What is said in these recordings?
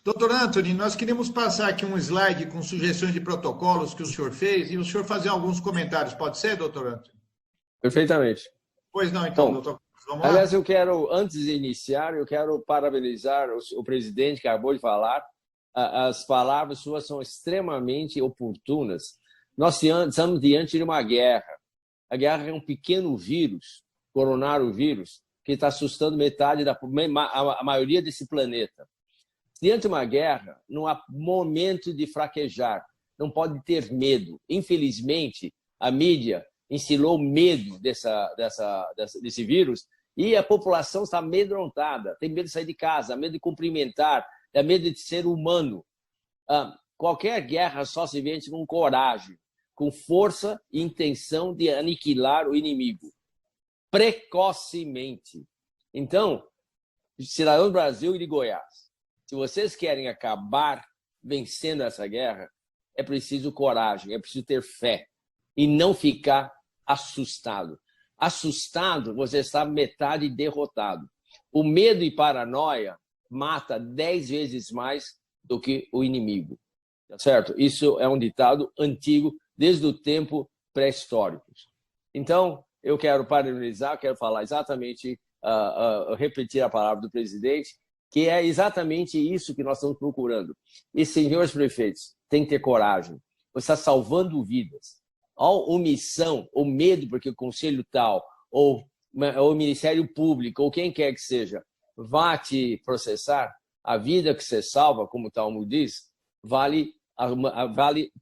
Doutor Anthony, nós queríamos passar aqui um slide com sugestões de protocolos que o senhor fez e o senhor fazer alguns comentários. Pode ser, doutor Anthony? Perfeitamente. Pois não, então, Bom, doutor. Vamos lá? aliás, eu quero, antes de iniciar, eu quero parabenizar o presidente que acabou de falar. As palavras suas são extremamente oportunas. Nós estamos diante de uma guerra. A guerra é um pequeno vírus, coronavírus, que está assustando a maioria desse planeta. Diante de uma guerra, não há momento de fraquejar, não pode ter medo. Infelizmente, a mídia instilou medo desse vírus e a população está amedrontada, tem medo de sair de casa, medo de cumprimentar, tem medo de ser humano. Qualquer guerra só se vence com coragem, com força e intenção de aniquilar o inimigo, precocemente. Então, cidadãos do Brasil e de Goiás, se vocês querem acabar vencendo essa guerra, é preciso coragem, é preciso ter fé e não ficar assustado. Assustado, você está metade derrotado. O medo e paranoia mata 10 vezes mais do que o inimigo. Tá certo? Isso é um ditado antigo, desde o tempo pré-histórico. Então, eu quero parabenizar, quero falar exatamente, repetir a palavra do presidente, que é exatamente isso que nós estamos procurando. E, senhores prefeitos, tem que ter coragem. Você está salvando vidas. A omissão, ou medo, porque o conselho tal, ou o Ministério Público, ou quem quer que seja, vá te processar, a vida que você salva, como o Talmud diz, vale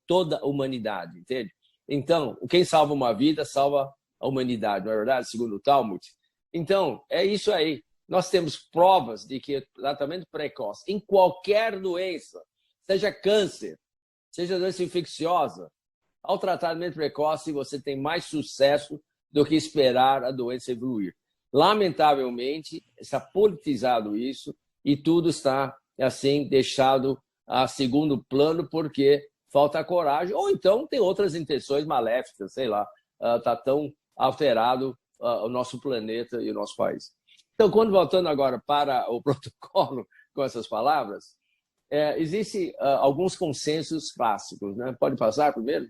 toda a humanidade, entende? Então, quem salva uma vida, salva a humanidade, não é verdade? Segundo o Talmud. Então, é isso aí. Nós temos provas de que tratamento precoce em qualquer doença, seja câncer, seja doença infecciosa, ao tratamento precoce você tem mais sucesso do que esperar a doença evoluir. Lamentavelmente, está politizado isso e tudo está, assim, deixado a segundo plano porque falta coragem, ou então tem outras intenções maléficas, sei lá, está tão alterado o nosso planeta e o nosso país. Então, voltando agora para o protocolo com essas palavras, existem alguns consensos clássicos, né? Pode passar primeiro?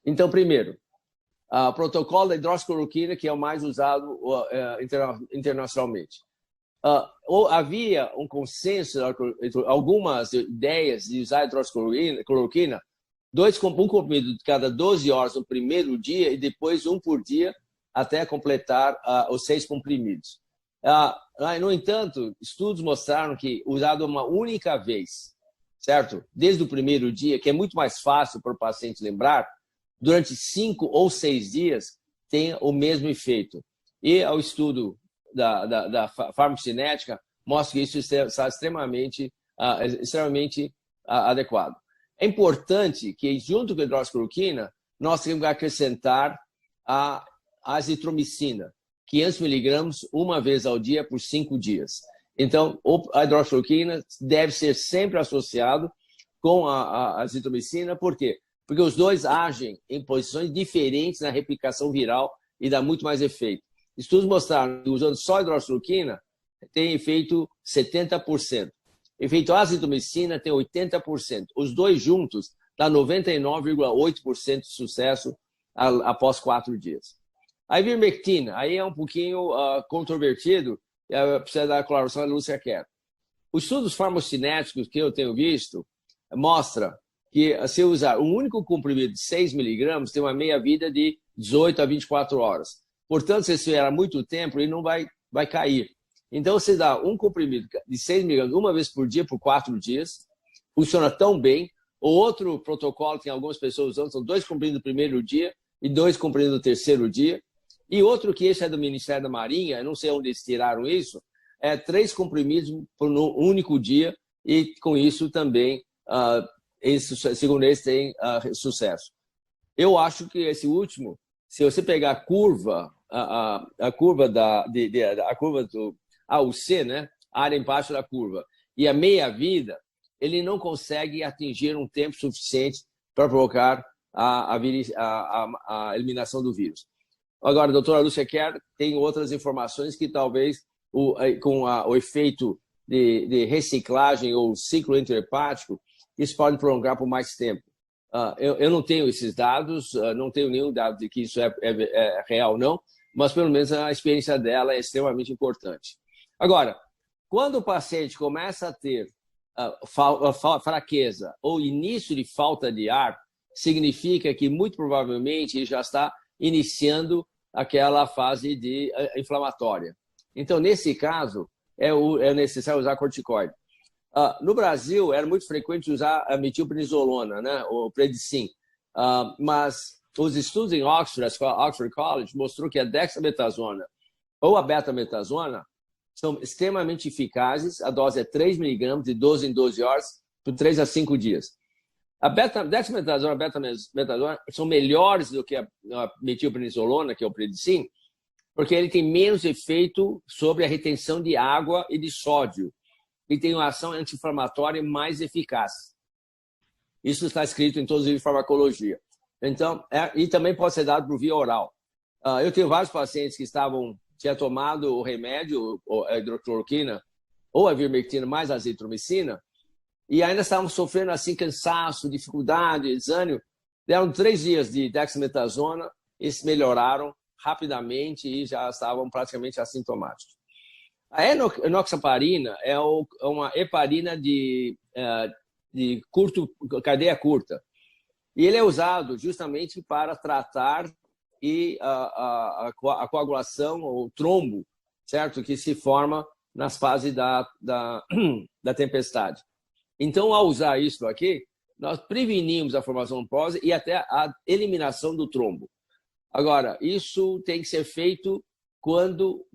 Então, primeiro, o protocolo da hidroxicloroquina, que é o mais usado internacionalmente. Havia um consenso, algumas ideias de usar hidroxicloroquina, um comprimido de cada 12 horas no primeiro dia e depois um por dia até completar os 6 comprimidos. No entanto, estudos mostraram que usado uma única vez, certo? Desde o primeiro dia, que é muito mais fácil para o paciente lembrar, durante 5 ou 6 dias tem o mesmo efeito. E o estudo da farmacocinética mostra que isso está extremamente adequado. É importante que, junto com a hidroxicloroquina, nós temos que acrescentar a azitromicina, 500 miligramas uma vez ao dia por 5 dias. Então, a hidroxicloroquina deve ser sempre associado com a azitromicina. Por quê? Porque os dois agem em posições diferentes na replicação viral e dá muito mais efeito. Estudos mostraram que usando só hidroxicloroquina tem efeito 70%. Efeito azitromicina tem 80%. Os dois juntos dá 99,8% de sucesso após 4 dias. A ivermectina, aí é um pouquinho controvertido, precisa da colaboração da Lúcia Kerr. Os estudos farmacocinéticos que eu tenho visto mostram que se usar um único comprimido de 6 miligramas, tem uma meia-vida de 18 a 24 horas. Portanto, se esperar muito tempo, ele não vai cair. Então, você dá um comprimido de 6 miligramas uma vez por dia, por 4 dias, funciona tão bem. O outro protocolo que algumas pessoas usam são 2 comprimidos no primeiro dia e 2 comprimidos no terceiro dia. E outro que esse é do Ministério da Marinha, eu não sei onde eles tiraram isso, 3 comprimidos por um único dia e com isso também, segundo eles, tem sucesso. Eu acho que esse último, se você pegar a curva, a curva do AUC, né, a área embaixo da curva, e a meia-vida, ele não consegue atingir um tempo suficiente para provocar a eliminação do vírus. Agora, a doutora Lúcia Kerr tem outras informações que talvez com o efeito de reciclagem ou ciclo intrahepático, isso pode prolongar por mais tempo. Eu não tenho esses dados, não tenho nenhum dado de que isso é real, não, mas pelo menos a experiência dela é extremamente importante. Agora, quando o paciente começa a ter fraqueza ou início de falta de ar, significa que muito provavelmente ele já está iniciando aquela fase de inflamatória. Então, nesse caso, é necessário usar corticoide. No Brasil, era muito frequente usar a metilprednisolona, né, o Predicin, mas os estudos em Oxford College mostrou que a dexametasona ou a betametasona são extremamente eficazes. A dose é 3 mg de 12 em 12 horas por 3 a 5 dias. A dexametasona e a betametasona são melhores do que a metilprednisolona, que é o Predicin, porque ele tem menos efeito sobre a retenção de água e de sódio e tem uma ação anti-inflamatória mais eficaz. Isso está escrito em todos os livros de farmacologia. Então, e também pode ser dado por via oral. Eu tenho vários pacientes que tinham tomado o remédio, a hidrocloroquina, ou a ivermectina mais a azitromicina, e ainda estavam sofrendo assim cansaço, dificuldade, desânimo. Deram 3 dias de dexametasona, eles melhoraram rapidamente e já estavam praticamente assintomáticos. A enoxaparina é uma heparina de cadeia curta. E ele é usado justamente para tratar a coagulação, ou trombo, certo? Que se forma nas fases da tempestade. Então, ao usar isso aqui, nós prevenimos a formação de trombose e até a eliminação do trombo. Agora, isso tem que ser feito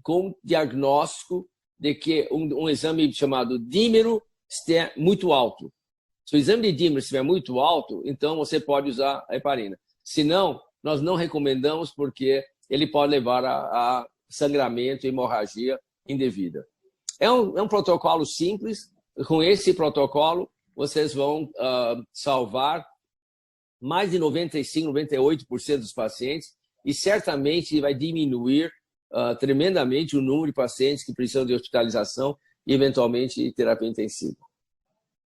com diagnóstico de que um exame chamado dímero esteja muito alto. Se o exame de dímero estiver muito alto, então você pode usar a heparina. Se não, nós não recomendamos porque ele pode levar a sangramento e hemorragia indevida. É um protocolo simples. Com esse protocolo, vocês vão salvar mais de 95%, 98% dos pacientes e certamente vai diminuir tremendamente o número de pacientes que precisam de hospitalização e, eventualmente, terapia intensiva.